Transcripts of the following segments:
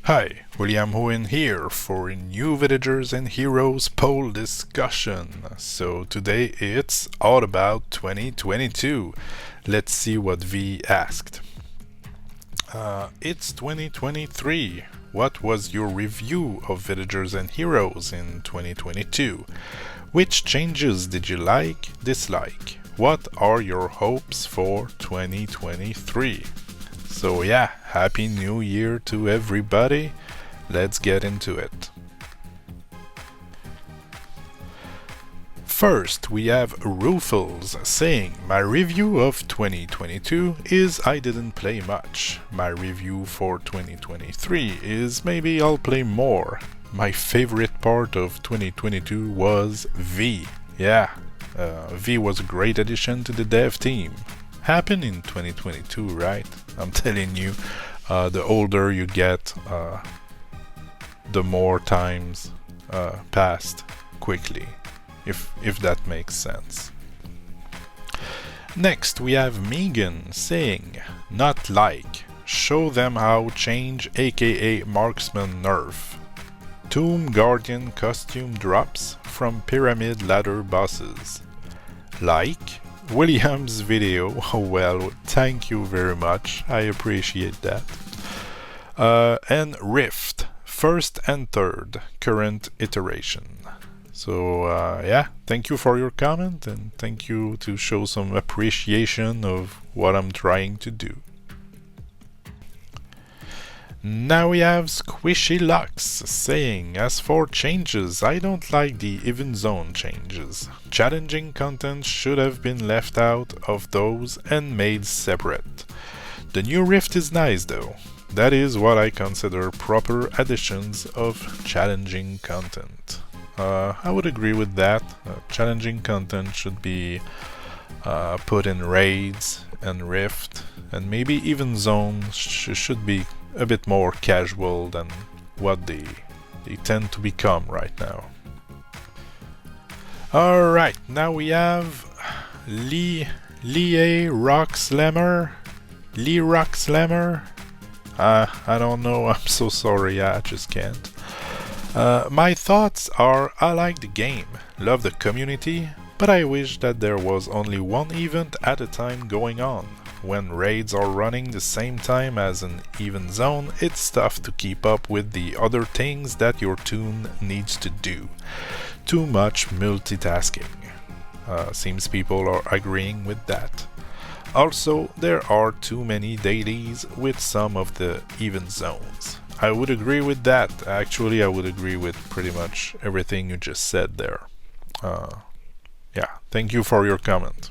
Hi, William Hououin here for a new Villagers and Heroes poll discussion. So today it's all about 2022. Let's see what V asked. It's 2023. What was your review of Villagers and Heroes in 2022? Which changes did you like, dislike? What are your hopes for 2023? So yeah, Happy New Year to everybody. Let's get into it. First, we have Rufels saying, my review of 2022 is I didn't play much. My review for 2023 is maybe I'll play more. My favorite part of 2022 was V. Yeah, V was a great addition to the dev team. Happened in 2022, right? I'm telling you, the older you get, the more times passed quickly, if that makes sense. Next, we have Megan saying, not like, show them how change aka marksman nerf. Tomb Guardian costume drops from pyramid ladder bosses. Like, William's video. Oh well, thank you very much, I appreciate that. And Rift, first and third, current iteration. So yeah, thank you for your comment and thank you to show some appreciation of what I'm trying to do. Now we have Squishy Lux saying, as for changes, I don't like the even zone changes. Challenging content should have been left out of those and made separate. The new Rift is nice though. That is what I consider proper additions of challenging content. I would agree with that. Challenging content should be put in raids and Rift, and maybe even zones should be a bit more casual than what they tend to become right now. Alright, now we have Lee Rock Slammer. I don't know, I'm so sorry, I just can't. My thoughts are, I like the game, love the community, but I wish that there was only one event at a time going on. When raids are running the same time as an even zone, it's tough to keep up with the other things that your toon needs to do. Too much multitasking. Seems people are agreeing with that. Also, there are too many dailies with some of the even zones. I would agree with that. Actually, I would agree with pretty much everything you just said there. Yeah, thank you for your comment.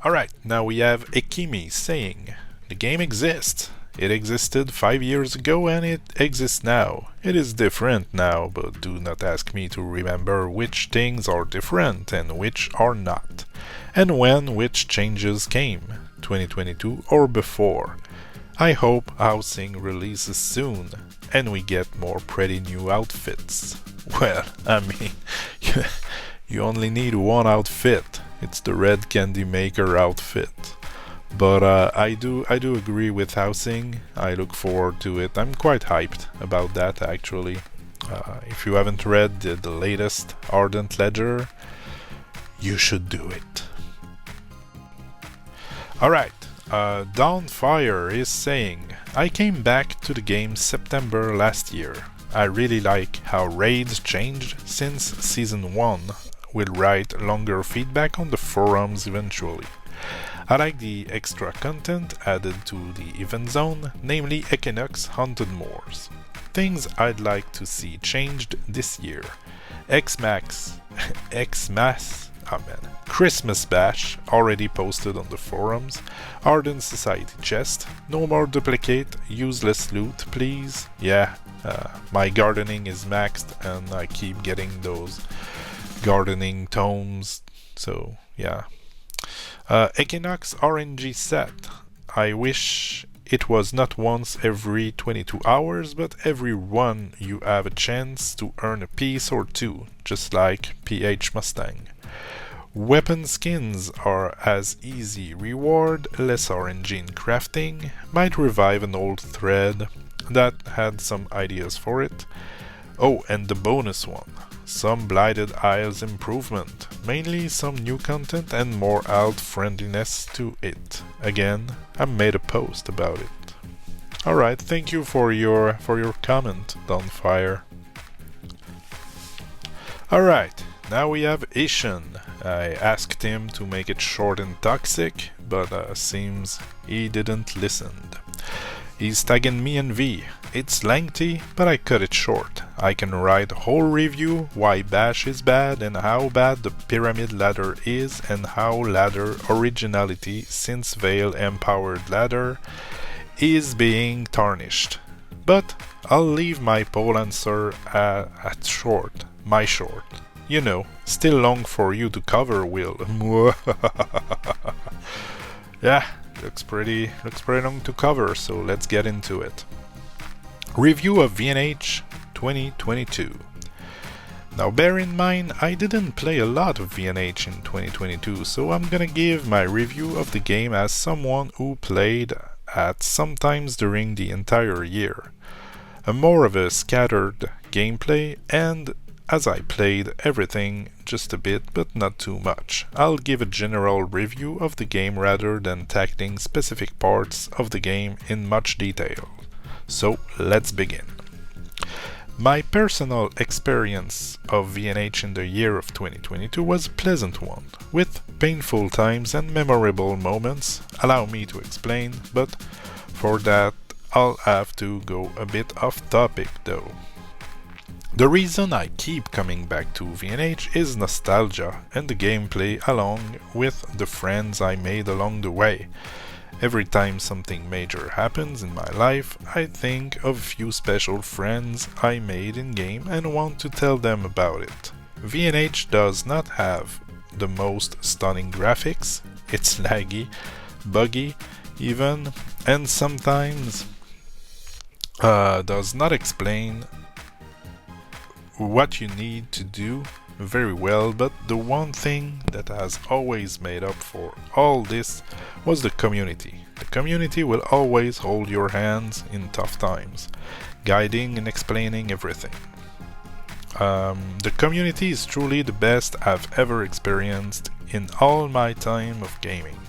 Alright, now we have Ekimi saying, the game exists. It existed 5 years ago and it exists now. It is different now, but do not ask me to remember which things are different and which are not. And when which changes came, 2022 or before. I hope Housing releases soon and we get more pretty new outfits. Well, I mean, you only need one outfit. It's the Red Candy Maker outfit. But I do agree with Housing. I look forward to it. I'm quite hyped about that actually. If you haven't read the latest Ardent Ledger, you should do it. Alright, Dawnfire is saying, I came back to the game September last year. I really like how raids changed since Season 1. Will write longer feedback on the forums eventually. I like the extra content added to the event zone, namely Equinox Haunted Moors. Things I'd like to see changed this year. Xmas, Christmas Bash, already posted on the forums. Ardent Society chest, no more duplicate, useless loot please. Yeah, my gardening is maxed and I keep getting those gardening tomes, so yeah. Equinox RNG set. I wish it was not once every 22 hours, but every one you have a chance to earn a piece or two, just like PH Mustang. Weapon skins are as easy reward, less RNG in crafting, might revive an old thread that had some ideas for it. Oh, and the bonus one. Some Blighted Isles improvement, mainly some new content and more alt friendliness to it. Again, I made a post about it. Alright, thank you for your comment, Dawnfire. Alright, now we have Ishan. I asked him to make it short and toxic, but seems he didn't listen. He's tagging me and V. It's lengthy, but I cut it short. I can write a whole review why Bash is bad and how bad the pyramid ladder is and how ladder originality since Veil empowered ladder is being tarnished. But I'll leave my poll answer at short, my short. You know, still long for you to cover, Will. Yeah, looks pretty long to cover, so let's get into it. Review of VNH 2022. Now bear in mind, I didn't play a lot of VNH in 2022, so I'm gonna give my review of the game as someone who played at sometimes during the entire year. A more of a scattered gameplay, and as I played everything just a bit but not too much. I'll give a general review of the game rather than tackling specific parts of the game in much detail. So let's begin. My personal experience of VNH in the year of 2022 was a pleasant one, with painful times and memorable moments. Allow me to explain, but for that I'll have to go a bit off topic though. The reason I keep coming back to VNH is nostalgia and the gameplay along with the friends I made along the way. Every time something major happens in my life, I think of a few special friends I made in game and want to tell them about it. VNH does not have the most stunning graphics, it's laggy, buggy even, and sometimes does not explain what you need to do very well, but the one thing that has always made up for all this was the community. The community will always hold your hands in tough times, guiding and explaining everything. The community is truly the best I've ever experienced in all my time of gaming.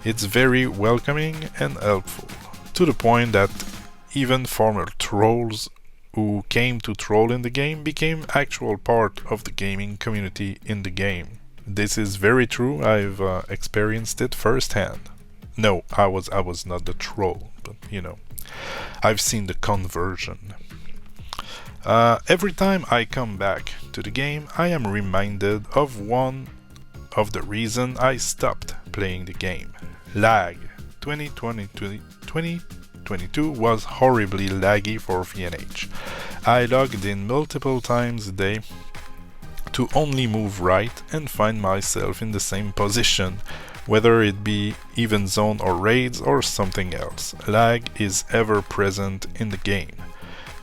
It's very welcoming and helpful, to the point that even former trolls who came to troll in the game became actual part of the gaming community in the game. This is very true, I've experienced it firsthand. No, I was not the troll, but you know, I've seen the conversion. Every time I come back to the game, I am reminded of one of the reason I stopped playing the game. Lag. 2022 was horribly laggy for VNH. I logged in multiple times a day to only move right and find myself in the same position, whether it be even zone or raids or something else. Lag is ever present in the game,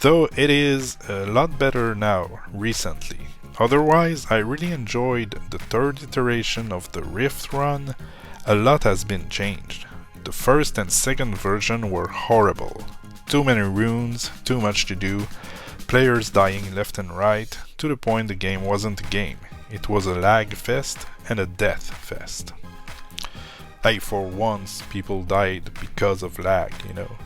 though it is a lot better now, recently. Otherwise, I really enjoyed the third iteration of the Rift run. A lot has been changed. The first and second version were horrible. Too many runes, too much to do, players dying left and right, to the point the game wasn't a game. It was a lag fest and a death fest. Hey, for once people died because of lag, you know.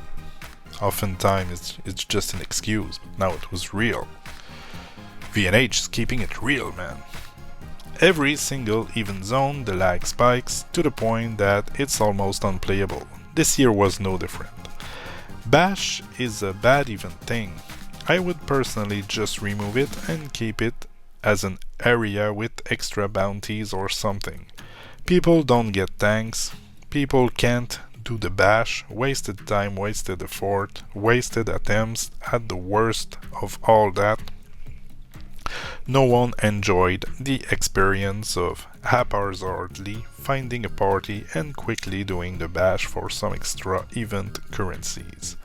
Oftentimes it's just an excuse, but now it was real. VNH is keeping it real, man. Every single even zone the lag spikes to the point that it's almost unplayable. This year was no different. Bash is a bad even thing. I would personally just remove it and keep it as an area with extra bounties or something. People don't get tanks, people can't do the bash, wasted time, wasted effort, wasted attempts at the worst of all that. No one enjoyed the experience of haphazardly finding a party and quickly doing the bash for some extra event currencies.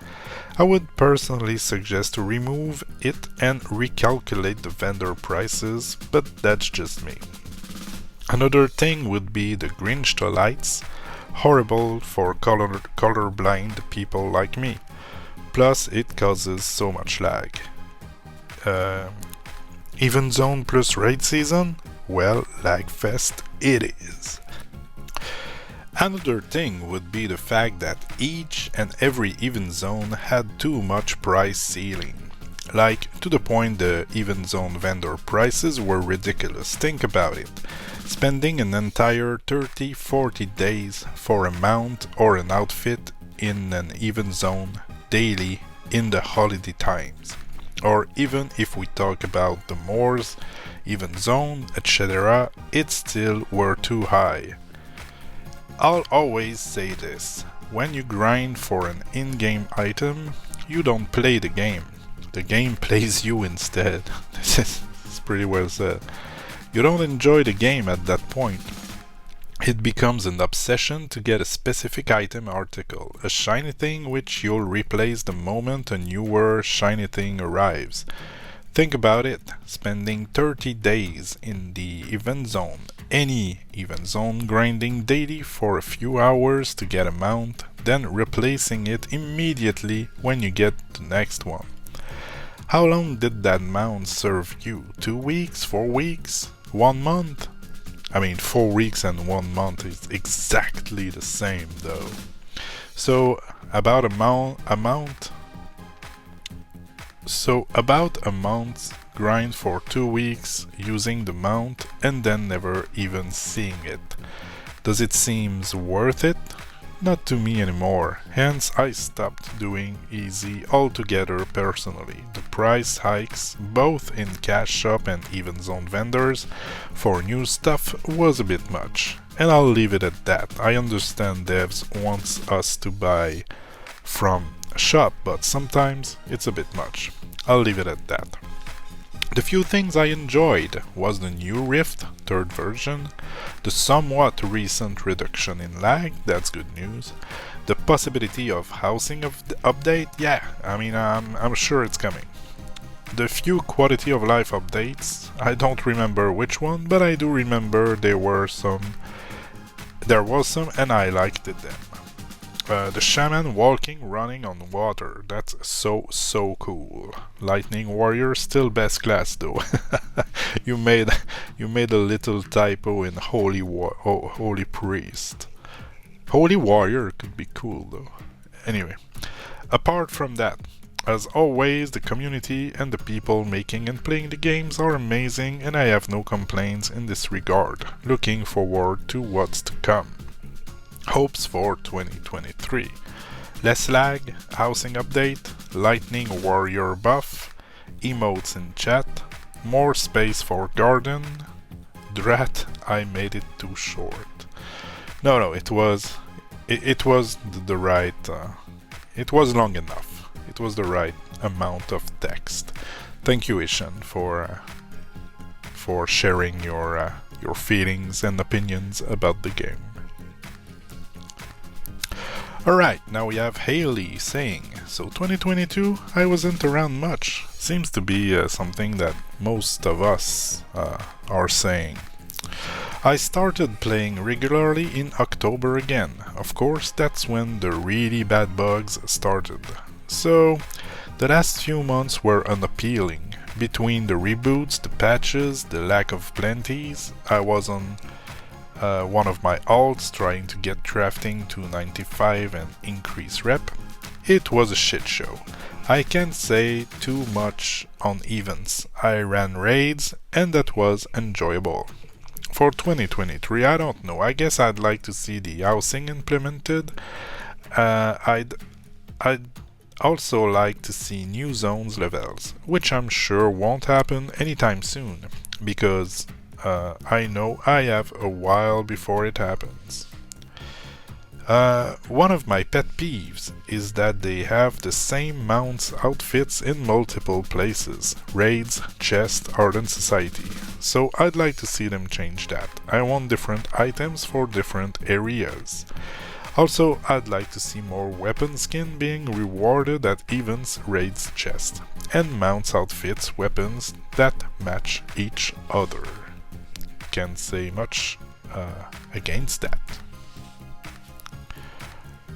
I would personally suggest to remove it and recalculate the vendor prices, but that's just me. Another thing would be the Grinch lights, horrible for colorblind people like me. Plus, it causes so much lag. Uh, Even zone plus raid season? Well, lagfest it is. Another thing would be the fact that each and every even zone had too much price ceiling. Like, to the point the even zone vendor prices were ridiculous. Think about it. Spending an entire 30-40 days for a mount or an outfit in an even zone daily in the holiday times. Or even if we talk about the Moors, even zone, etc., it still were too high. I'll always say this, when you grind for an in-game item, you don't play the game. The game plays you instead. This is pretty well said. You don't enjoy the game at that point. It becomes an obsession to get a specific item article, a shiny thing which you'll replace the moment a newer shiny thing arrives. Think about it, spending 30 days in the event zone, any event zone, grinding daily for a few hours to get a mount, then replacing it immediately when you get the next one. How long did that mount serve you? 2 weeks? 4 weeks? 1 month? I mean, 4 weeks and 1 month is exactly the same though. So about a mount grind for 2 weeks using the mount and then never even seeing it. Does it seem worth it? Not to me anymore, hence I stopped doing easy altogether personally. The price hikes, both in cash shop and even zone vendors, for new stuff was a bit much. And I'll leave it at that. I understand devs wants us to buy from a shop, but sometimes it's a bit much. I'll leave it at that. The few things I enjoyed was the new Rift, 3rd version, the somewhat recent reduction in lag, that's good news, the possibility of housing of the update, yeah, I mean, I'm sure it's coming. The few quality of life updates, I don't remember which one, but I do remember there was some and I liked them. The shaman walking, running on water. That's so cool. Lightning warrior, still best class though. you made a little typo in holy priest. Holy warrior could be cool though. Anyway, apart from that, as always, the community and the people making and playing the games are amazing, and I have no complaints in this regard. Looking forward to what's to come. Hopes for 2023. Less lag, housing update, lightning warrior buff, emotes in chat, more space for garden. Drat, I made it too short. No, it was the right. It was long enough. It was the right amount of text. Thank you, Ishan, for sharing your feelings and opinions about the game. Alright, now we have Haley saying, so 2022, I wasn't around much. Seems to be something that most of us are saying. I started playing regularly in October again. Of course, that's when the really bad bugs started. So, the last few months were unappealing. Between the reboots, the patches, the lack of plenties, I was on one of my alts trying to get crafting to 95 and increase rep. It was a shit show. I can't say too much on events. I ran raids and that was enjoyable. For 2023, I don't know. I guess I'd like to see the housing implemented. I'd also like to see new zones levels, which I'm sure won't happen anytime soon, because I know I have a while before it happens. One of my pet peeves is that they have the same mounts outfits in multiple places, raids, chest, Ardent Society, so I'd like to see them change that. I want different items for different areas. Also, I'd like to see more weapon skin being rewarded at events, raids, chest, and mounts outfits weapons that match each other. can say much against that.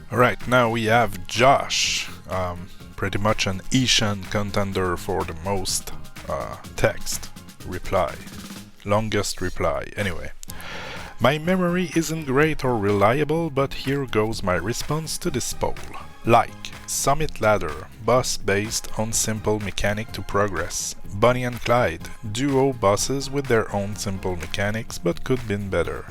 Alright, now we have Josh, pretty much an Asian contender for the most text reply, longest reply, anyway. My memory isn't great or reliable, but here goes my response to this poll. Like, Summit Ladder, boss based on simple mechanic to progress. Bonnie and Clyde, duo bosses with their own simple mechanics but could been better.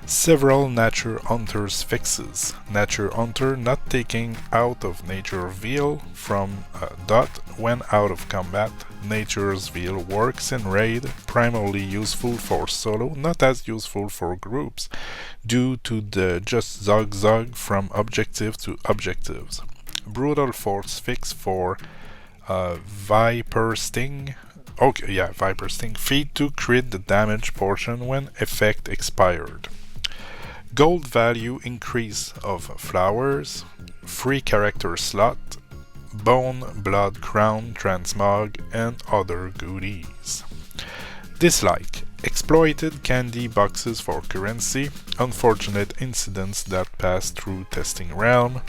Several Nature Hunters fixes. Nature Hunter not taking out of Nature Veil from dot when out of combat. Nature's Veil works in raid, primarily useful for solo, not as useful for groups, due to the just zog from objective to objectives. Brutal Force fix for Viper Sting. Okay, yeah, Viper Sting. Feed to crit the damage portion when effect expired. Gold value increase of flowers, free character slot, bone, blood, crown, transmog, and other goodies. Dislike. Exploited candy boxes for currency, unfortunate incidents that passed through testing realm.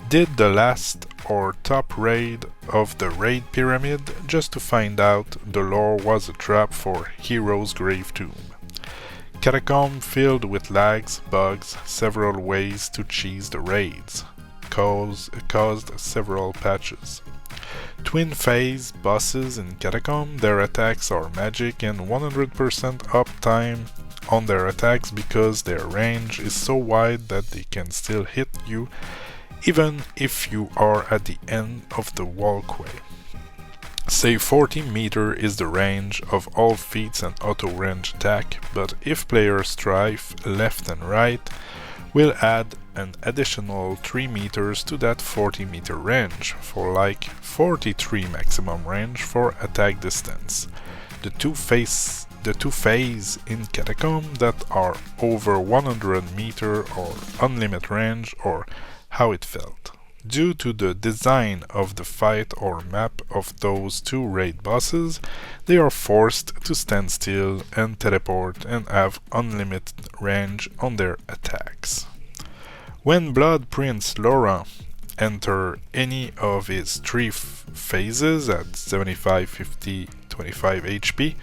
Did the last or top raid of the raid pyramid just to find out the lore was a trap for Hero's Grave Tomb. Catacomb filled with lags, bugs, several ways to cheese the raids. Caused several patches. Twin phase bosses in Catacomb, their attacks are magic and 100% uptime on their attacks because their range is so wide that they can still hit you even if you are at the end of the walkway. Say 40 meter is the range of all feats and auto range attack, but if players strive left and right, we'll add an additional 3 meters to that 40 meter range, for like 43 maximum range for attack distance. The two phase in Catacomb that are over 100 meter or unlimited range, or how it felt. Due to the design of the fight or map of those two raid bosses, they are forced to stand still and teleport and have unlimited range on their attacks. When Blood Prince Laurent enter any of his 3 phases at 75, 50, 25 HP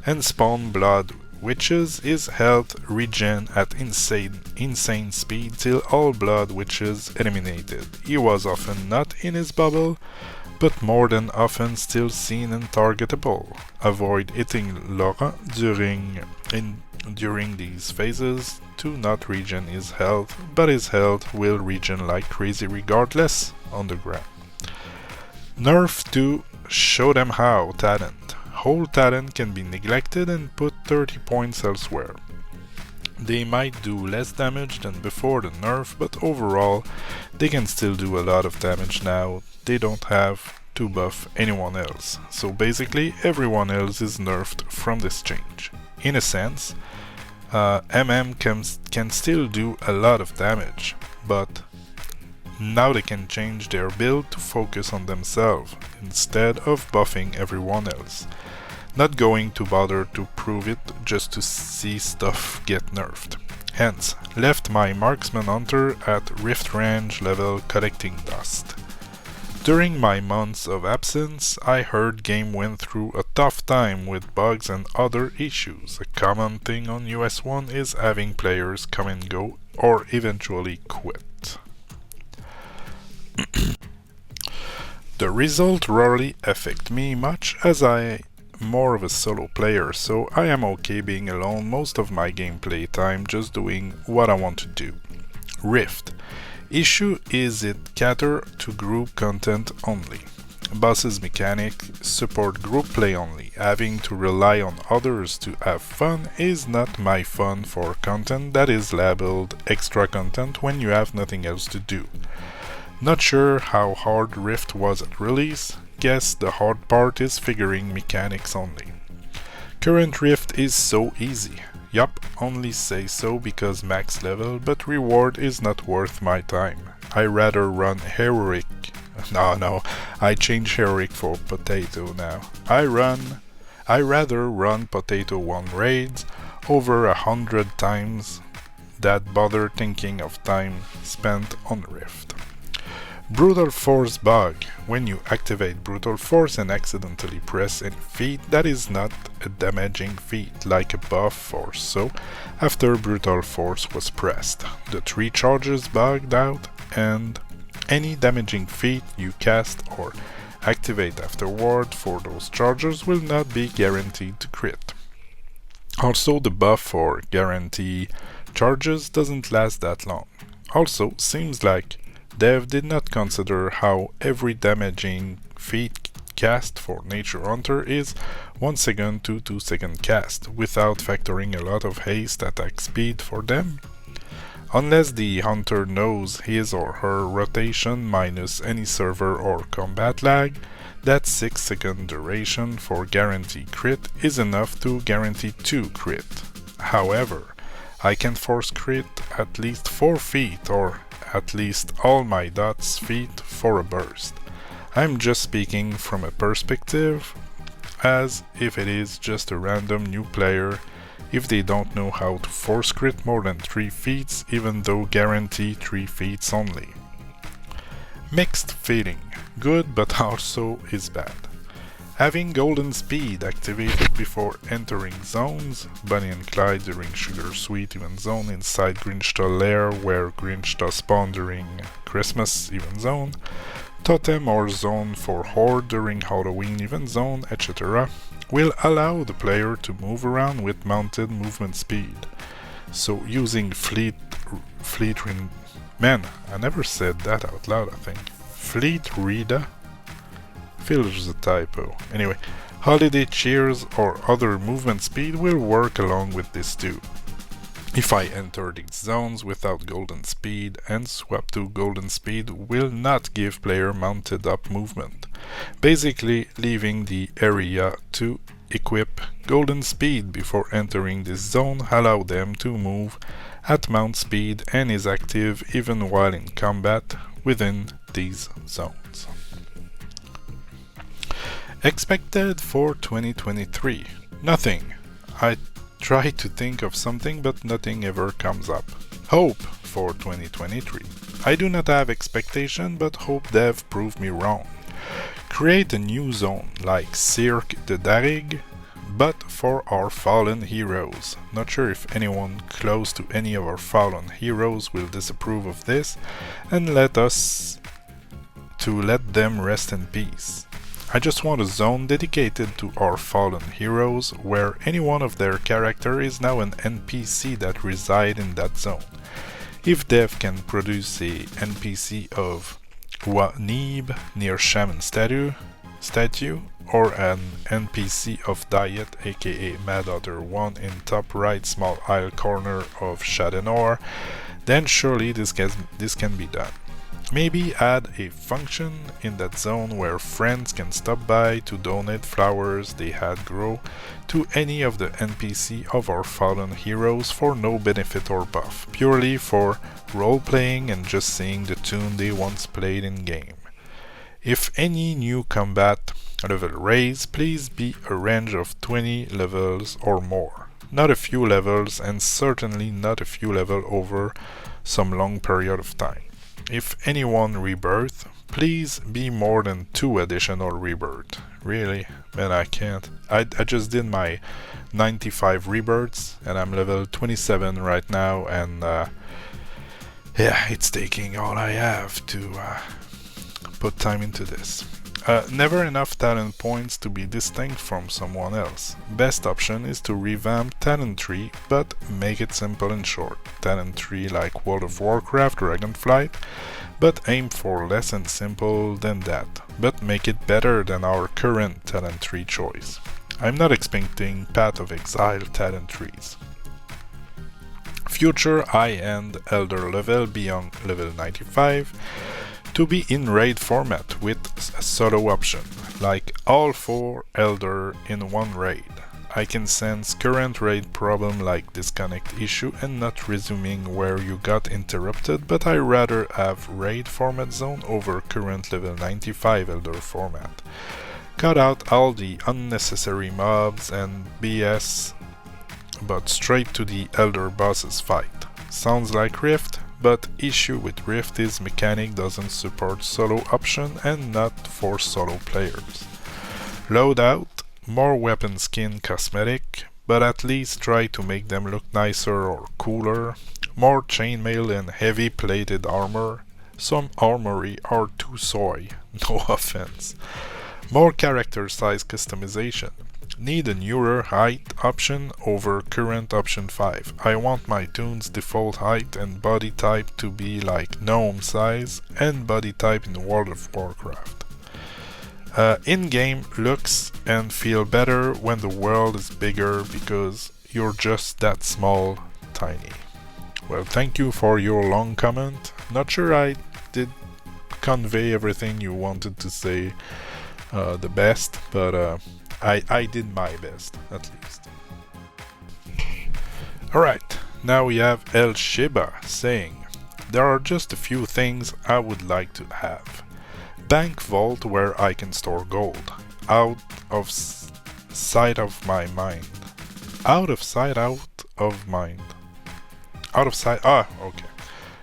and spawn Blood Witches, his health regen at insane speed till all Blood Witches eliminated. He was often not in his bubble, but more than often still seen and targetable. Avoid hitting Laurent during these phases to not regen his health, but his health will regen like crazy regardless on the ground. Nerf to Show Them How talent. Whole talent can be neglected and put 30 points elsewhere. They might do less damage than before the nerf, but overall they can still do a lot of damage now. They don't have to buff anyone else, so basically everyone else is nerfed from this change. In a sense, MM can still do a lot of damage, but now they can change their build to focus on themselves instead of buffing everyone else. Not going to bother to prove it just to see stuff get nerfed. Hence, left my Marksman Hunter at Rift range level collecting dust. During my months of absence, I heard game went through a tough time with bugs and other issues. A common thing on US1 is having players come and go or eventually quit. The result rarely affect me much as I more of a solo player, so I am okay being alone most of my gameplay time, just doing what I want to do. Rift. Issue is it cater to group content only. Bosses mechanic support group play only. Having to rely on others to have fun is not my fun for content that is labeled extra content when you have nothing else to do. Not sure how hard Rift was at release. Guess the hard part is figuring mechanics only. Current Rift is so easy. Yup, only say so because max level, but reward is not worth my time. I rather run heroic. No, I change heroic for potato now. I rather run potato 1 raids over 100 times that bother thinking of time spent on Rift. Brutal Force bug. When you activate Brutal Force and accidentally press any feat, that is not a damaging feat like a buff or so after Brutal Force was pressed. The 3 charges bugged out and any damaging feat you cast or activate afterward for those charges will not be guaranteed to crit. Also, the buff or guarantee charges doesn't last that long. Also, seems like Dev did not consider how every damaging feat cast for Nature Hunter is 1 second to 2 second cast, without factoring a lot of haste attack speed for them. Unless the hunter knows his or her rotation minus any server or combat lag, that 6 second duration for guarantee crit is enough to guarantee 2 crit. However, I can force crit at least 4 feet or at least all my dots feet for a burst. I'm just speaking from a perspective as if it is just a random new player if they don't know how to force crit more than 3 feats even though guarantee 3 feats only. Mixed feeling. Good but also is bad. Having Golden Speed activated before entering zones, Bonnie and Clyde during Sugar Sweet event zone inside Grinchta Lair where Grinchta spawn during Christmas event zone, Totem or zone for Horde during Halloween event zone, etc. will allow the player to move around with mounted movement speed. So using man, I never said that out loud, I think. Fleet Rida? Feels a typo. Anyway, Holiday Cheers or other movement speed will work along with this too. If I enter these zones without Golden Speed and swap to Golden Speed will not give player mounted up movement, basically leaving the area to equip Golden Speed before entering this zone allow them to move at mount speed and is active even while in combat within these zones. Expected for 2023. Nothing. I try to think of something but nothing ever comes up. Hope for 2023. I do not have expectation but hope Dev prove me wrong. Create a new zone like Cirque de Darig but for our fallen heroes. Not sure if anyone close to any of our fallen heroes will disapprove of this and let them rest in peace. I just want a zone dedicated to our fallen heroes where any one of their character is now an NPC that reside in that zone. If Dev can produce a NPC of Neeb near Shaman statue, or an NPC of Diet aka Mad Otter 1 in top right small aisle corner of Shadenor, then surely this can be done. Maybe add a function in that zone where friends can stop by to donate flowers they had grow to any of the NPC of our fallen heroes for no benefit or buff, purely for role-playing and just seeing the tune they once played in game. If any new combat level raise, please be a range of 20 levels or more. Not a few levels and certainly not a few levels over some long period of time. If anyone rebirth, please be more than 2 additional rebirth. Really? Man, I can't. I just did my 95 rebirths and I'm level 27 right now and yeah, it's taking all I have to put time into this. Never enough talent points to be distinct from someone else. Best option is to revamp talent tree, but make it simple and short. Talent tree like World of Warcraft, Dragonflight, but aim for less and simple than that, but make it better than our current talent tree choice. I'm not expecting Path of Exile talent trees. Future high-end Elder level beyond level 95, to be in raid format with a solo option, like all 4 Elder in one raid. I can sense current raid problem like disconnect issue and not resuming where you got interrupted, but I rather have raid format zone over current level 95 Elder format. Cut out all the unnecessary mobs and BS but straight to the Elder Boss's fight. Sounds like Rift, but issue with Rift is mechanic doesn't support solo option and not for solo players. Loadout, more weapon skin cosmetic, but at least try to make them look nicer or cooler. More chainmail and heavy plated armor. Some armory are too soy, no offense. More character size customization. Need a newer height option over current option 5. I want my toon's default height and body type to be like gnome size and body type in World of Warcraft. In-game looks and feel better when the world is bigger because you're just that small, tiny. Well, thank you for your long comment. Not sure I did convey everything you wanted to say the best, but I did my best, at least. Alright, now we have El Shiba saying, there are just a few things I would like to have. Bank vault where I can store gold. Out of sight of my mind. Out of sight, out of mind. Out of sight, okay.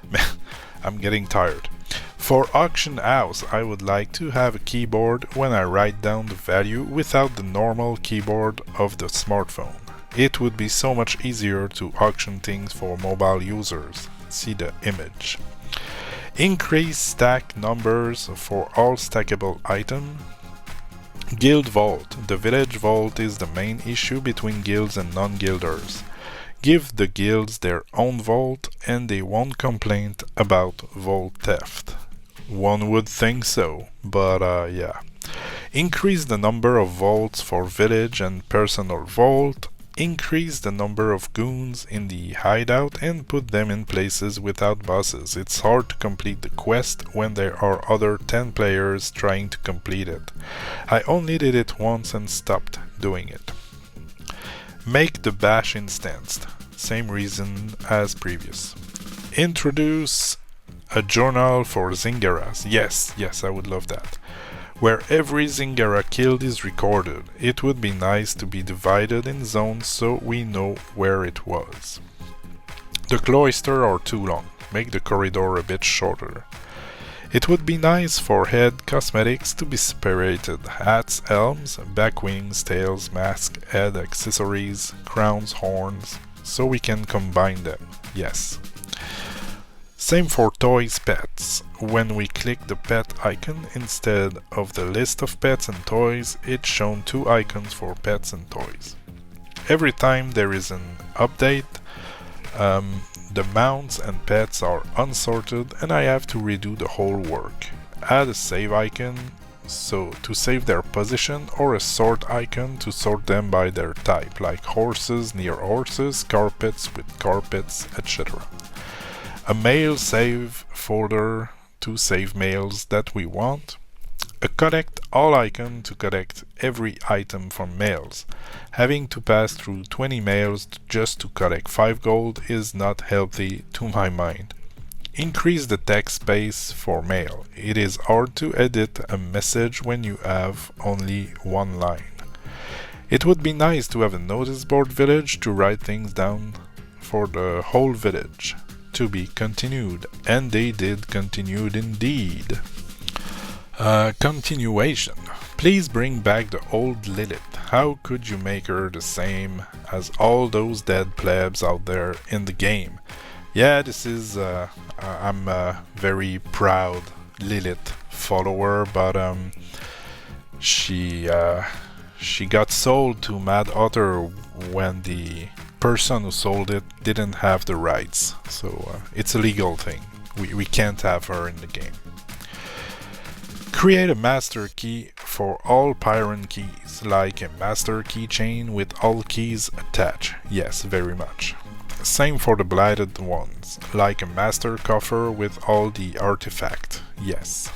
Man, I'm getting tired. For auction house, I would like to have a keyboard when I write down the value without the normal keyboard of the smartphone. It would be so much easier to auction things for mobile users. See the image. Increase stack numbers for all stackable items. Guild vault. The village vault is the main issue between guilds and non-guilders. Give the guilds their own vault and they won't complain about vault theft. One would think so, but yeah. Increase the number of vaults for village and personal vault. Increase the number of goons in the hideout and put them in places without bosses. It's hard to complete the quest when there are other 10 players trying to complete it. I only did it once and stopped doing it. Make the bash instanced. Same reason as previous. Introduce a journal for Zingaras. Yes, I would love that. Where every Zingara killed is recorded. It would be nice to be divided in zones so we know where it was. The cloister are too long. Make the corridor a bit shorter. It would be nice for head cosmetics to be separated. Hats, helms, back wings, tails, mask, head accessories, crowns, horns, so we can combine them. Yes. Same for toys pets. When we click the pet icon, instead of the list of pets and toys, it's shown 2 icons for pets and toys. Every time there is an update, the mounts and pets are unsorted and I have to redo the whole work. Add a save icon so to save their position or a sort icon to sort them by their type, like horses near horses, carpets with carpets, etc. A mail save folder to save mails that we want. A collect all icon to collect every item from mails. Having to pass through 20 mails just to collect 5 gold is not healthy to my mind. Increase the text space for mail. It is hard to edit a message when you have only 1 line. It would be nice to have a notice board village to write things down for the whole village. To be continued, and they did continued indeed. Continuation. Please bring back the old Lilith. How could you make her the same as all those dead plebs out there in the game? Yeah, this is I'm a very proud Lilith follower, but she got sold to Mad Otter when the person who sold it didn't have the rights, so it's a legal thing. We can't have her in the game. Create a master key for all Pyron keys, like a master keychain with all keys attached. Yes, very much. Same for the blighted ones, like a master coffer with all the artifact. Yes.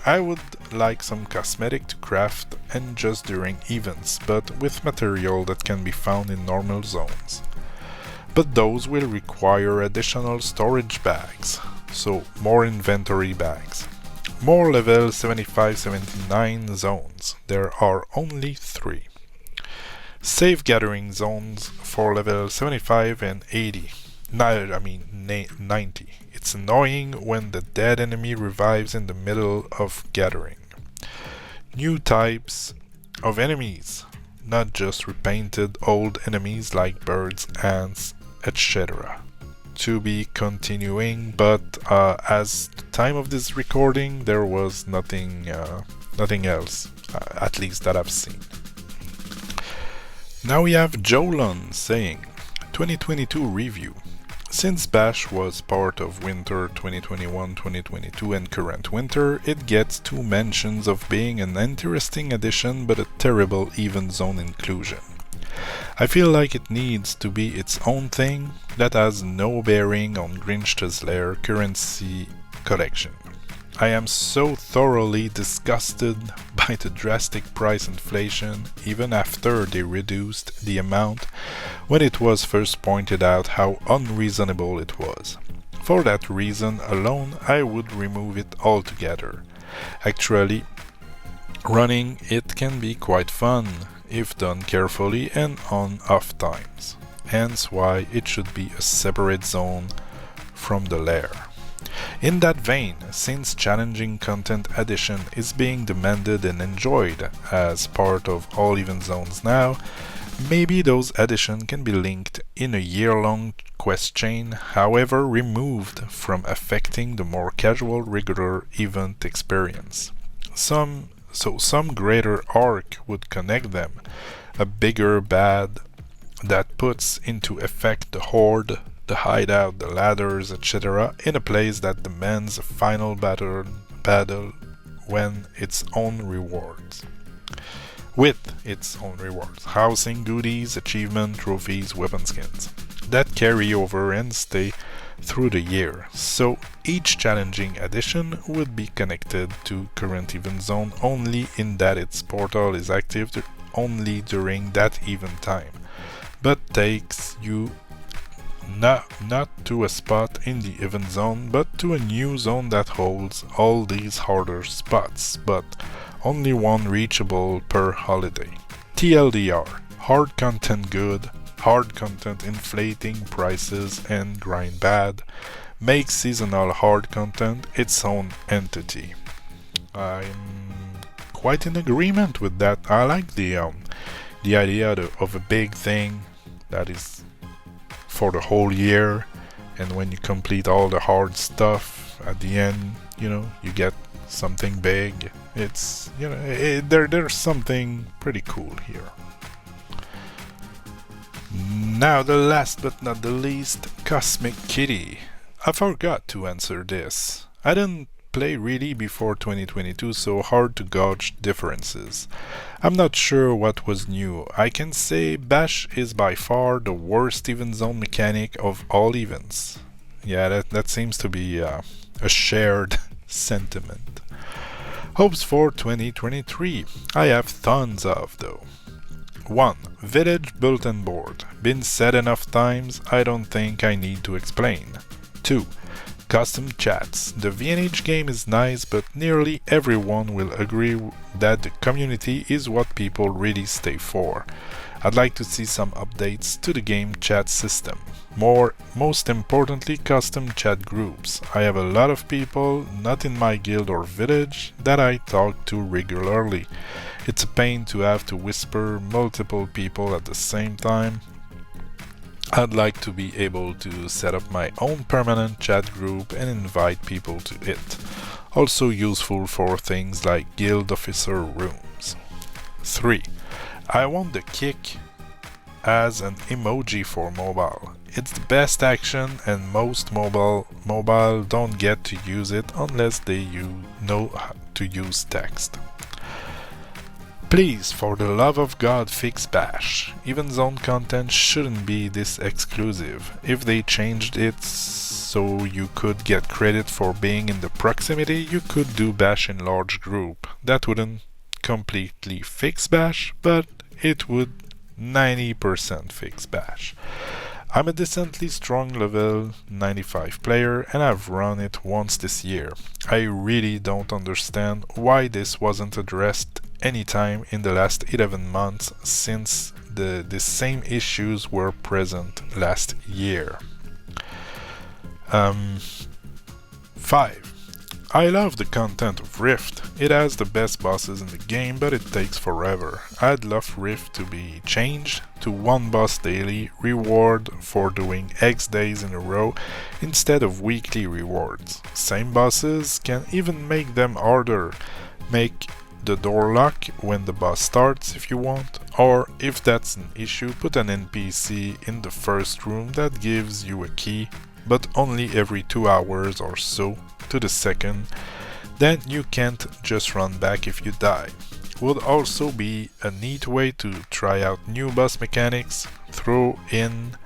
I would like some cosmetic to craft and just during events, but with material that can be found in normal zones. But those will require additional storage bags, so more inventory bags. More level 75-79 zones. There are only 3. Save gathering zones for level 75 and 80. No, I mean 90. It's annoying when the dead enemy revives in the middle of gathering. New types of enemies, not just repainted old enemies like birds, ants, etc. To be continuing, but as the time of this recording, there was nothing else, at least that I've seen. Now we have Jolon saying, 2022 review. Since Bash was part of Winter 2021-2022 and current Winter, it gets 2 mentions of being an interesting addition but a terrible event zone inclusion. I feel like it needs to be its own thing that has no bearing on Grinch's Lair currency collection. I am so thoroughly disgusted by the drastic price inflation even after they reduced the amount when it was first pointed out how unreasonable it was. For that reason alone, I would remove it altogether. Actually, running it can be quite fun if done carefully and on off times, hence why it should be a separate zone from the lair. In that vein, since challenging content addition is being demanded and enjoyed as part of all event zones now, maybe those additions can be linked in a year-long quest chain, however removed from affecting the more casual regular event experience. Some greater arc would connect them, a bigger bad that puts into effect the horde, the hideout, the ladders, etc. in a place that demands a final battle when its own rewards. With its own rewards, housing, goodies, achievement, trophies, weapon skins, that carry over and stay through the year, so each challenging addition would be connected to current event zone only in that its portal is active only during that event time, but takes you not to a spot in the event zone, but to a new zone that holds all these harder spots, but only one reachable per holiday. TLDR, hard content good, hard content inflating prices and grind bad, makes seasonal hard content its own entity. I'm quite in agreement with that. I like the idea of a big thing that is for the whole year, and when you complete all the hard stuff at the end, you get something big. It's there's something pretty cool here. Now the last but not the least, Cosmic Kitty. I forgot to answer this. I didn't play really before 2022, so hard to gauge differences. I'm not sure what was new. I can say Bash is by far the worst event zone mechanic of all events. Yeah, that seems to be a shared sentiment. Hopes for 2023. I have tons of though. 1. Village bulletin board. Been said enough times, I don't think I need to explain. 2. Custom chats. The VNH game is nice, but nearly everyone will agree that the community is what people really stay for. I'd like to see some updates to the game chat system. Most importantly, custom chat groups. I have a lot of people, not in my guild or village, that I talk to regularly. It's a pain to have to whisper multiple people at the same time. I'd like to be able to set up my own permanent chat group and invite people to it. Also useful for things like guild officer rooms. 3. I want the kick as an emoji for mobile. It's the best action, and most mobile don't get to use it unless they know how to use text. Please, for the love of God, fix Bash. Event zone content shouldn't be this exclusive. If they changed it so you could get credit for being in the proximity, you could do Bash in large group. That wouldn't completely fix Bash, but it would 90% fix Bash. I'm a decently strong level 95 player and I've run it once this year. I really don't understand why this wasn't addressed anytime in the last 11 months since the same issues were present last year. 5. I love the content of Rift. It has the best bosses in the game, but it takes forever. I'd love Rift to be changed to one boss daily reward for doing X days in a row instead of weekly rewards. Same bosses, can even make them harder. Make the door lock when the boss starts if you want, or if that's an issue, put an NPC in the first room that gives you a key, but only every 2 hours or so to the second, then you can't just run back if you die. Would also be a neat way to try out new boss mechanics, throw in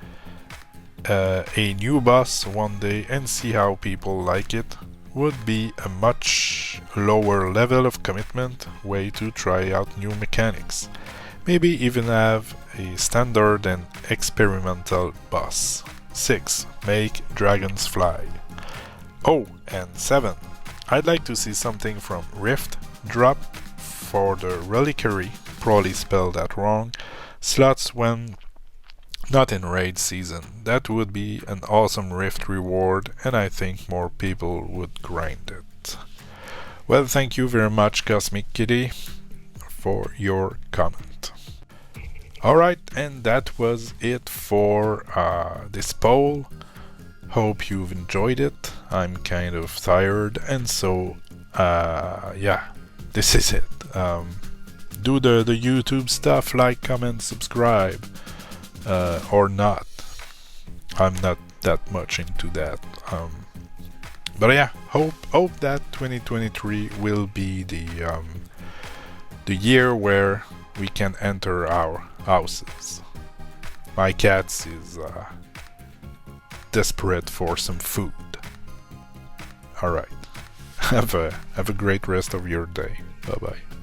a new boss one day and see how people like it. Would be a much lower level of commitment way to try out new mechanics. Maybe even have a standard and experimental boss. 6. Make dragons fly. Oh, and 7. I'd like to see something from Rift drop for the reliquary, probably spelled that wrong, slots when not in raid season. That would be an awesome Rift reward, and I think more people would grind it. Well, thank you very much, Cosmic Kitty, for your comment. Alright, and that was it for this poll. Hope you've enjoyed it. I'm kind of tired, and so yeah, this is it. Do the YouTube stuff, like, comment, subscribe, or not. I'm not that much into that. But yeah, hope that 2023 will be the year where we can enter our houses. My cat is desperate for some food. Alright. Have a great rest of your day. Bye bye.